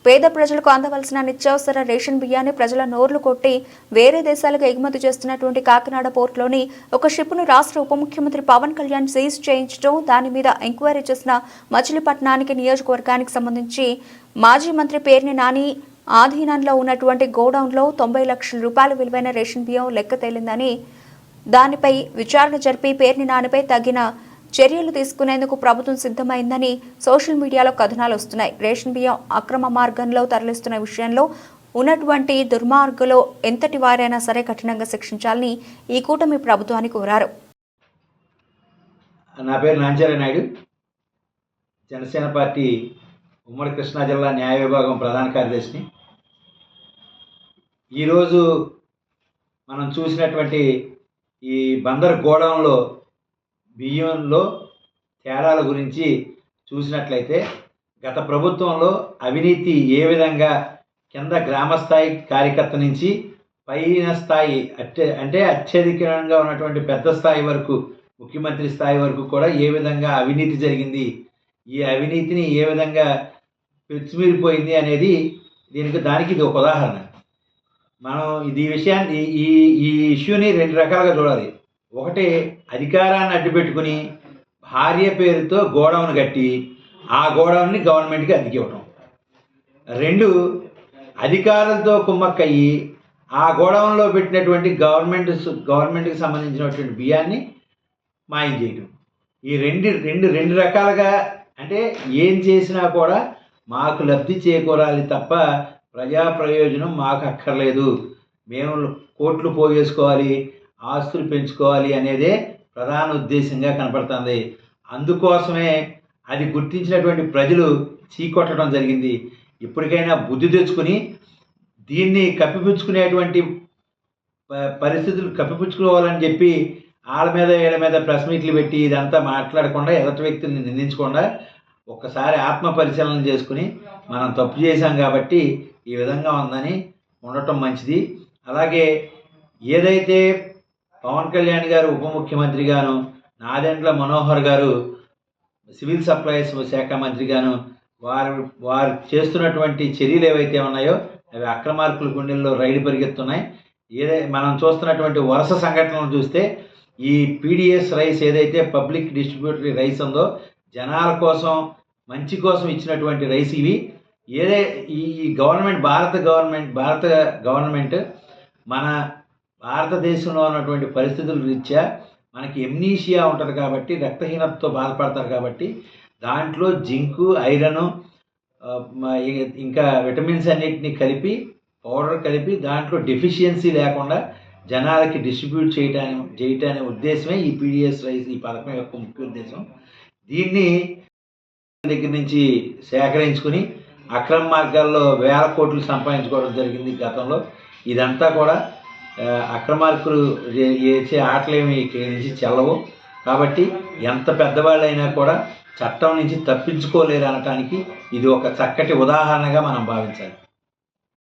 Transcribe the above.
పేద ప్రజలకు అందవలసిన నిత్యావసర రేషన్ బియ్యాన్ని ప్రజల నోర్లు కొట్టి వేరే దేశాలకు ఎగుమతి చేస్తున్నటువంటి కాకినాడ పోర్టులోని ఒక షిప్ను రాష్ట్ర ఉప ముఖ్యమంత్రి పవన్ కళ్యాణ్ సీజ్ చేయించడం, దాని మీద ఎంక్వైరీ చేసిన మచిలీపట్నానికి నియోజకవర్గానికి సంబంధించి మాజీ మంత్రి పేర్ని నాని ఆధీనంలో ఉన్నటువంటి గోడౌన్లో 90 లక్షల రూపాయల విలువైన రేషన్ బియ్యం లెక్క తేలిందని, దానిపై విచారణ జరిపి పేర్ని నానిపై తగిన చర్యలు తీసుకునేందుకు ప్రభుత్వం సిద్ధమైందని సోషల్ మీడియాలో కథనాలు వస్తున్నాయి. రేషన్ బియ్యం అక్రమ మార్గంలో తరలిస్తున్న విషయంలో ఉన్నటువంటి దుర్మార్గులు ఎంతటి వారైనా సరే కఠినంగా శిక్షించాలని ఈ కూటమి ప్రభుత్వాన్ని కోరారు. నా పేరు నాంచారి నాయుడు, జనసేన పార్టీ ఉమ్మడి కృష్ణా జిల్లా న్యాయ విభాగం ప్రధాన కార్యదర్శిని. ఈరోజు మనం చూసినటువంటి ఈ బందర్ గోడౌన్లో బియ్యంలో తేడాల గురించి చూసినట్లయితే, గత ప్రభుత్వంలో అవినీతి ఏ విధంగా కింద గ్రామస్థాయి కార్యకర్త నుంచి పైన స్థాయి అంటే అత్యధికంగా ఉన్నటువంటి పెద్ద స్థాయి వరకు, ముఖ్యమంత్రి స్థాయి వరకు కూడా ఏ విధంగా అవినీతి జరిగింది, ఈ అవినీతిని ఏ విధంగా పెచ్చిమీరిపోయింది అనేది దానికి ఇది ఒక ఉదాహరణ. మనం ఈ విషయాన్ని ఈ ఇష్యూని రెండు రకాలుగా చూడాలి. ఒకటి, అధికారాన్ని అడ్డుపెట్టుకుని భార్య పేరుతో గోడౌన్ కట్టి ఆ గోడౌన్ని గవర్నమెంట్కి అద్దెకివ్వటం. రెండు, అధికారులతో కుమ్మక్కయ్యి ఆ గోడౌన్లో పెట్టినటువంటి గవర్నమెంట్కి సంబంధించినటువంటి బియ్యాన్ని మాయం చేయటం. ఈ రెండు రకాలుగా, అంటే ఏం చేసినా కూడా మాకు లబ్ధి చేకూరాలి తప్ప ప్రజా ప్రయోజనం మాకు అక్కర్లేదు, మేము కోట్లు పోగేసుకోవాలి, ఆస్తులు పెంచుకోవాలి అనేదే ప్రధాన ఉద్దేశంగా కనపడుతుంది. అందుకోసమే అది గుర్తించినటువంటి ప్రజలు చీకొట్టడం జరిగింది. ఇప్పటికైనా బుద్ధి తెచ్చుకుని దీన్ని కప్పిపుచ్చుకునేటువంటి పరిస్థితులు కప్పిపుచ్చుకోవాలని చెప్పి వీళ్ళ మీద ప్రెస్ మీట్లు పెట్టి ఇదంతా మాట్లాడకుండా, ఎదుటి వ్యక్తుల్ని నిందించకుండా ఒక్కసారి ఆత్మ పరిశీలన చేసుకుని మనం తప్పు చేశాం కాబట్టి ఈ విధంగా ఉందని ఉండటం మంచిది. అలాగే ఏదైతే పవన్ కళ్యాణ్ గారు ఉప ముఖ్యమంత్రిగాను, నాదెండ్ల మనోహర్ గారు సివిల్ సప్లైస్ శాఖ మంత్రిగాను వారు చేస్తున్నటువంటి చర్యలు ఏవైతే ఉన్నాయో అవి అక్రమార్కుల గుండెల్లో రైలు పరిగెత్తున్నాయి. మనం చూస్తున్నటువంటి వరుస సంఘటనలు చూస్తే ఈ పీడిఎస్ రైస్ ఏదైతే పబ్లిక్ డిస్ట్రిబ్యూటరీ రైస్ ఉందో, జనాల కోసం మంచి కోసం ఇచ్చినటువంటి రైస్ ఇవి. ఈ భారత గవర్నమెంట్ మన భారతదేశంలో ఉన్నటువంటి పరిస్థితుల రీత్యా మనకి ఎమ్నీషియా ఉంటుంది కాబట్టి, రక్తహీనతతో బాధపడతారు కాబట్టి దాంట్లో జింకు, ఐరను, ఇంకా విటమిన్స్ అన్నిటిని పౌడర్ కలిపి దాంట్లో డెఫిషియన్సీ లేకుండా జనాలకి డిస్ట్రిబ్యూట్ చేయటానికి ఉద్దేశమే ఈ పీడిఎస్ రైస్, ఈ పథకం యొక్క ముఖ్య ఉద్దేశం. దీన్ని దగ్గర నుంచి సేకరించుకుని అక్రమ మార్గాల్లో వేల కోట్లు సంపాదించుకోవడం జరిగింది గతంలో. ఇదంతా కూడా అక్రమార్కులు చేసే ఆటలేమి ఇక్కడి నుంచి చెల్లవు. కాబట్టి ఎంత పెద్దవాళ్ళైనా కూడా చట్టం నుంచి తప్పించుకోలేరు అనటానికి ఇది ఒక చక్కటి ఉదాహరణగా మనం భావించాలి.